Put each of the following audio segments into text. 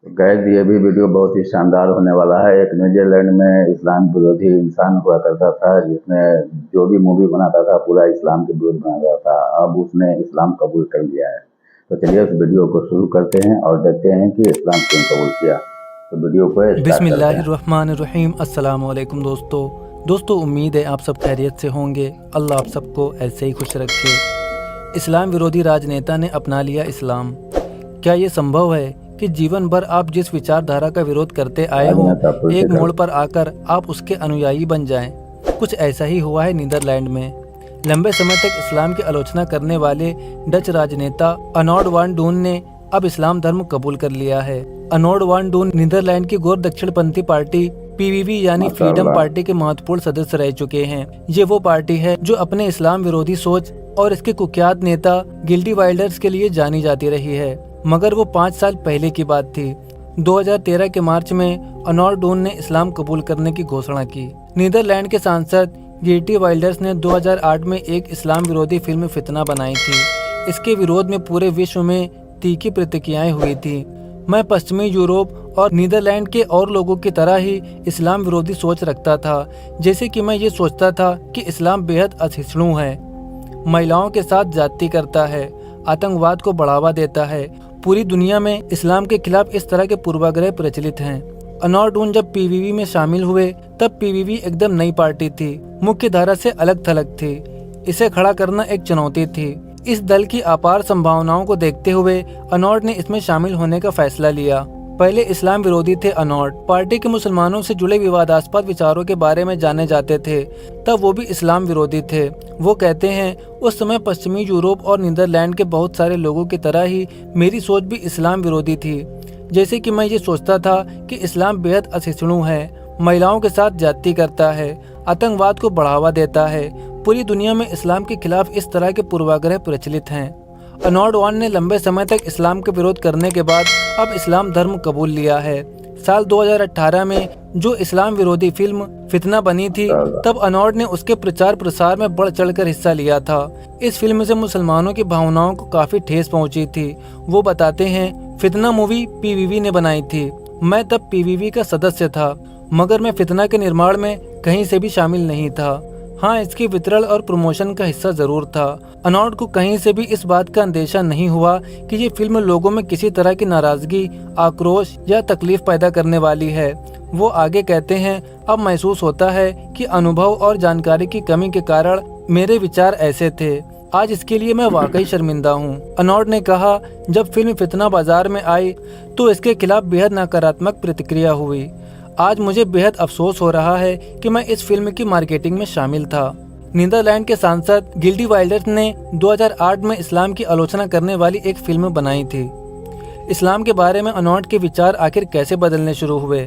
Gas ये भी video बहुत ही शानदार होने वाला है। एक न्यूजीलैंड में इस्लाम विरोधी इंसान हुआ करता था, जिसने जो भी मूवी बनाता था पूरा इस्लाम के विरोध बनाता था। अब उसने इस्लाम कबूल कर लिया है। तो चलिए उस वीडियो को शुरू करते हैं और देखते हैं कि इस्लाम क्यों कबूल किया। तो वीडियो को स्टार्ट करते हैं। बिस्मिल्लाहिर्रहमानिर्रहीम। अस्सलाम वालेकुम दोस्तों, उम्मीद है आप सब खैरियत से होंगे। अल्लाह आप सबको ऐसे ही खुश रखे। इस्लाम विरोधी राजनेता ने अपना लिया इस्लाम। क्या ये संभव है कि जीवन भर आप जिस विचारधारा का विरोध करते आए हो, एक मोड़ पर आकर आप उसके अनुयायी बन जाएं? कुछ ऐसा ही हुआ है नीदरलैंड में। लंबे समय तक इस्लाम की आलोचना करने वाले डच राजनेता अर्नोल्ड वान डून ने अब इस्लाम धर्म कबूल कर लिया है। अर्नोल्ड वान डून नीदरलैंड की गौर दक्षिणपंथी पार्टी पीवीवी यानी फ्रीडम पार्टी के महत्वपूर्ण सदस्य रह चुके हैं। ये वो पार्टी है जो अपने इस्लाम विरोधी सोच और इसके कुख्यात नेता गिल्डी वाइल्डर्स के लिए जानी जाती रही है। मगर वो 5 साल पहले की बात थी। 2013 के मार्च में अर्नोल्ड डून ने इस्लाम कबूल करने की घोषणा की। नीदरलैंड के सांसद गिल्डी वाइल्डर्स ने 2008 में एक इस्लाम विरोधी फिल्म फितना बनाई थी। इसके विरोध में पूरे विश्व में तीखी प्रतिक्रियाएं हुई थी। मैं पश्चिमी यूरोप और नीदरलैंड के और लोगों की तरह ही इस्लाम विरोधी सोच रखता था। जैसे कि मैं ये सोचता था कि इस्लाम बेहद असहिष्णु है, महिलाओं के साथ ज्यादती करता है, आतंकवाद को बढ़ावा देता है। पूरी दुनिया में इस्लाम के खिलाफ इस तरह के पूर्वाग्रह प्रचलित हैं। अर्नोल्ड डून जब पीवीवी में शामिल हुए तब पीवीवी एकदम नई पार्टी थी, मुख्य धारा से अलग थलग थी। इसे खड़ा करना एक चुनौती थी। इस दल की अपार संभावनाओं को देखते हुए अर्नोल्ड ने इसमें शामिल होने का फैसला लिया। पहले इस्लाम विरोधी थे अर्नोल्ड। पार्टी के मुसलमानों से जुड़े विवादास्पद विचारों के बारे में जाने जाते थे, तब वो भी इस्लाम विरोधी थे। वो कहते हैं, उस समय पश्चिमी यूरोप और नीदरलैंड के बहुत सारे लोगों की तरह ही मेरी सोच भी इस्लाम विरोधी थी। जैसे कि मैं ये सोचता था कि इस्लाम बेहद असहिष्णु है, महिलाओं के साथ ज्यादती करता है, आतंकवाद को बढ़ावा देता है। पूरी दुनिया में इस्लाम के खिलाफ इस तरह के पूर्वाग्रह प्रचलित हैं। अर्नोल्ड वान ने लंबे समय तक इस्लाम के विरोध करने के बाद अब इस्लाम धर्म कबूल लिया है। साल 2018 में जो इस्लाम विरोधी फिल्म फितना बनी थी, तब अर्नोल्ड ने उसके प्रचार प्रसार में बढ़ चढ़कर हिस्सा लिया था। इस फिल्म से मुसलमानों की भावनाओं को काफी ठेस पहुंची थी। वो बताते हैं, फितना मूवी पीवीवी ने बनाई थी। मैं तब पीवीवी का सदस्य था, मगर मैं फितना के निर्माण में कहीं से भी शामिल नहीं था। हाँ, इसके वितरण और प्रमोशन का हिस्सा जरूर था। अर्नोल्ड को कहीं से भी इस बात का अंदेशा नहीं हुआ कि ये फिल्म लोगों में किसी तरह की नाराजगी, आक्रोश या तकलीफ पैदा करने वाली है। वो आगे कहते हैं, अब महसूस होता है कि अनुभव और जानकारी की कमी के कारण मेरे विचार ऐसे थे। आज इसके लिए मैं वाकई शर्मिंदा हूँ। अर्नोल्ड ने कहा, जब फिल्म फितना बाजार में आई तो इसके खिलाफ बेहद नकारात्मक प्रतिक्रिया हुई। आज मुझे बेहद अफसोस हो रहा है कि मैं इस फिल्म की मार्केटिंग में शामिल था। नीदरलैंड के सांसद गिल्डी वाइल्डर्स ने 2008 में इस्लाम की आलोचना करने वाली एक फिल्म बनाई थी। इस्लाम के बारे में अर्नोल्ड के विचार आखिर कैसे बदलने शुरू हुए?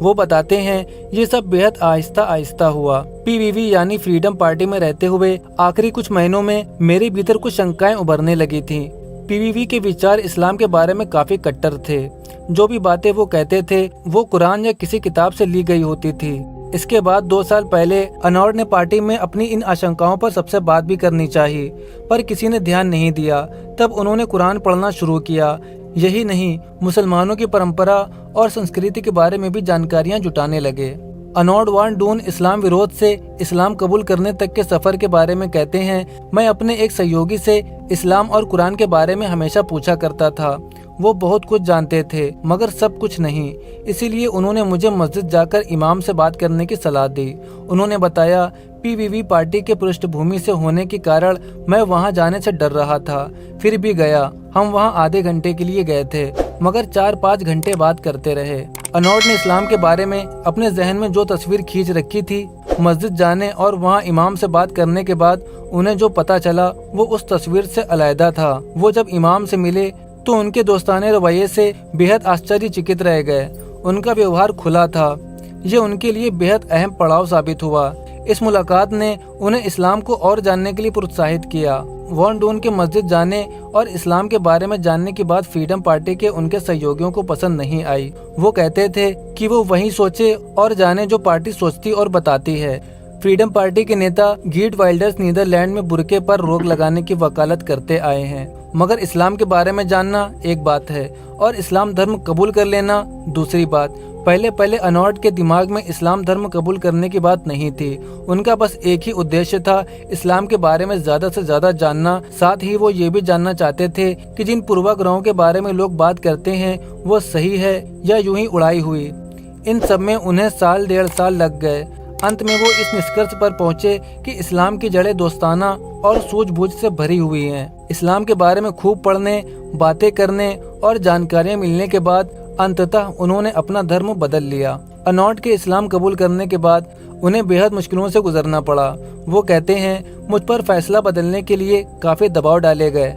वो बताते हैं, ये सब बेहद आहिस्ता आहिस्ता हुआ। पीवीवी यानी फ्रीडम पार्टी में रहते हुए आखिरी कुछ महीनों में मेरे भीतर कुछ शंकाएं उभरने लगी थी। पीवीवी के विचार इस्लाम के बारे में काफी कट्टर थे। जो भी बातें वो कहते थे वो कुरान या किसी किताब से ली गई होती थी। इसके बाद 2 साल पहले अर्नोल्ड ने पार्टी में अपनी इन आशंकाओं पर सबसे बात भी करनी चाहिए, पर किसी ने ध्यान नहीं दिया। तब उन्होंने कुरान पढ़ना शुरू किया। यही नहीं, मुसलमानों की परंपरा और संस्कृति के बारे में भी जानकारियां जुटाने लगे। अर्नोल्ड वान डून इस्लाम विरोध से इस्लाम कबूल करने तक के सफर के बारे में कहते हैं, मैं अपने एक सहयोगी से इस्लाम और कुरान के बारे में हमेशा पूछा करता था। वो बहुत कुछ जानते थे, मगर सब कुछ नहीं। इसीलिए उन्होंने मुझे मस्जिद जाकर इमाम से बात करने की सलाह दी। उन्होंने बताया, पीवीवी पार्टी के पृष्ठभूमि से होने के कारण मैं वहां जाने से डर रहा था, फिर भी गया। हम वहां आधे घंटे के लिए गए थे, मगर 4-5 घंटे बात करते रहे। अर्नोल्ड ने इस्लाम के बारे में अपने जहन में जो तस्वीर खींच रखी थी, मस्जिद जाने और वहां इमाम से बात करने के बाद उन्हें जो पता चला वो उस तस्वीर से अलग था। वो जब इमाम से मिले तो उनके दोस्ताने रवैये से बेहद आश्चर्यचकित रह गए। उनका व्यवहार खुला था। ये उनके लिए बेहद अहम पड़ाव साबित हुआ। इस मुलाकात ने उन्हें इस्लाम को और जानने के लिए प्रोत्साहित किया। वान डून के मस्जिद जाने और इस्लाम के बारे में जानने की बात फ्रीडम पार्टी के उनके सहयोगियों को पसंद नहीं आई। वो कहते थे कि वो वही सोचे और जाने जो पार्टी सोचती और बताती है। फ्रीडम पार्टी के नेता गीट वाइल्डर्स नीदरलैंड में बुर्के पर रोक लगाने की वकालत करते आए हैं। मगर इस्लाम के बारे में जानना एक बात है और इस्लाम धर्म कबूल कर लेना दूसरी बात। पहले पहले अनॉट के दिमाग में इस्लाम धर्म कबूल करने की बात नहीं थी। उनका बस एक ही उद्देश्य था, इस्लाम के बारे में ज्यादा से ज्यादा जानना। साथ ही वो ये भी जानना चाहते थे कि जिन पूर्वाग्रहों के बारे में लोग बात करते हैं वो सही है या यूं ही उड़ाई हुई। इन सब में उन्हें साल 1.5 साल लग गए। अंत में वो इस निष्कर्ष पर पहुंचे कि इस्लाम की जड़ें दोस्ताना और सूझबूझ से भरी हुई हैं। इस्लाम के बारे में खूब पढ़ने, बातें करने और जानकारियां मिलने के बाद अंततः उन्होंने अपना धर्म बदल लिया। अनॉट के इस्लाम कबूल करने के बाद उन्हें बेहद मुश्किलों से गुजरना पड़ा। वो कहते हैं, मुझ पर फैसला बदलने के लिए काफी दबाव डाले गए।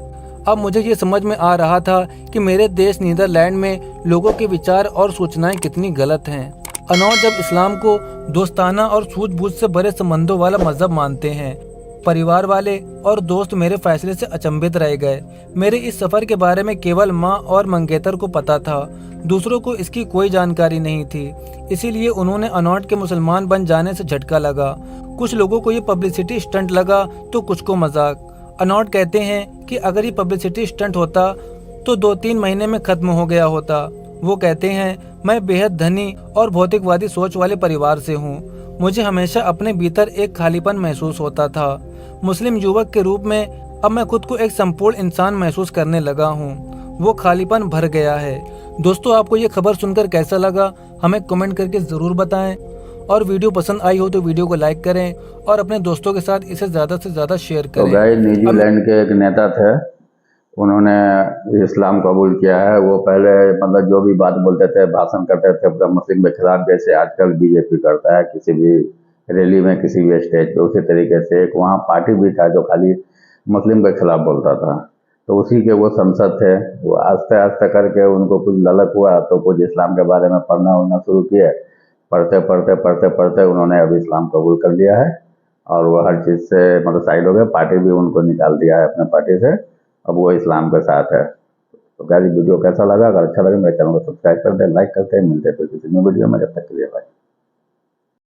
अब मुझे ये समझ में आ रहा था कि मेरे देश नीदरलैंड में लोगों के विचार और सूचनाएं कितनी गलत हैं। अनॉट जब इस्लाम को दोस्ताना और सूझबूझ से भरे संबंधों वाला मजहब मानते हैं। परिवार वाले और दोस्त मेरे फैसले से अचंभित रह गए। मेरे इस सफर के बारे में केवल माँ और मंगेतर को पता था, दूसरों को इसकी कोई जानकारी नहीं थी। इसीलिए उन्होंने अनॉट के मुसलमान बन जाने से झटका लगा। कुछ लोगों को ये पब्लिसिटी स्टंट लगा तो कुछ को मजाक। अनॉट कहते हैं कि अगर ये पब्लिसिटी स्टंट होता तो 2-3 महीने में खत्म हो गया होता। वो कहते हैं, मैं बेहद धनी और भौतिकवादी सोच वाले परिवार से हूँ। मुझे हमेशा अपने भीतर एक खालीपन महसूस होता था। मुस्लिम युवक के रूप में अब मैं खुद को एक संपूर्ण इंसान महसूस करने लगा हूँ। वो खालीपन भर गया है। दोस्तों, आपको ये खबर सुनकर कैसा लगा हमें कमेंट करके ज़रूर बताएं। और वीडियो पसंद आई हो तो वीडियो को लाइक करें और अपने दोस्तों के साथ इसे ज़्यादा से ज़्यादा शेयर तो करें। गाइस, न्यूजीलैंड के एक नेता थे, उन्होंने इस्लाम कबूल किया है। वो पहले मतलब जो भी बात बोलते थे, भाषण करते थे अपना मुस्लिम के खिलाफ, जैसे आजकल बीजेपी करता है किसी भी रैली में, किसी भी स्टेज पे। उसी तरीके से एक वहाँ पार्टी भी था जो खाली मुस्लिम के खिलाफ बोलता था। तो उसी के वो संसद थे। वो आस्ते आस्ते करके उनको कुछ ललक हुआ तो कुछ इस्लाम के बारे में पढ़ना उड़ना शुरू किए। पढ़ते पढ़ते पढ़ते पढ़ते उन्होंने अब इस्लाम कबूल कर लिया है और वो हर चीज़ से मतलब साइड हो गए। पार्टी भी उनको निकाल दिया है अपने पार्टी से। अब वो इस्लाम के साथ है। तो गाइस, वीडियो कैसा लगा? अगर अच्छा लगे मेरे चैनल को सब्सक्राइब कर दें, लाइक करते हैं। मिलते हैं फिर किसी नई वीडियो में। जब तक के लिए बाय।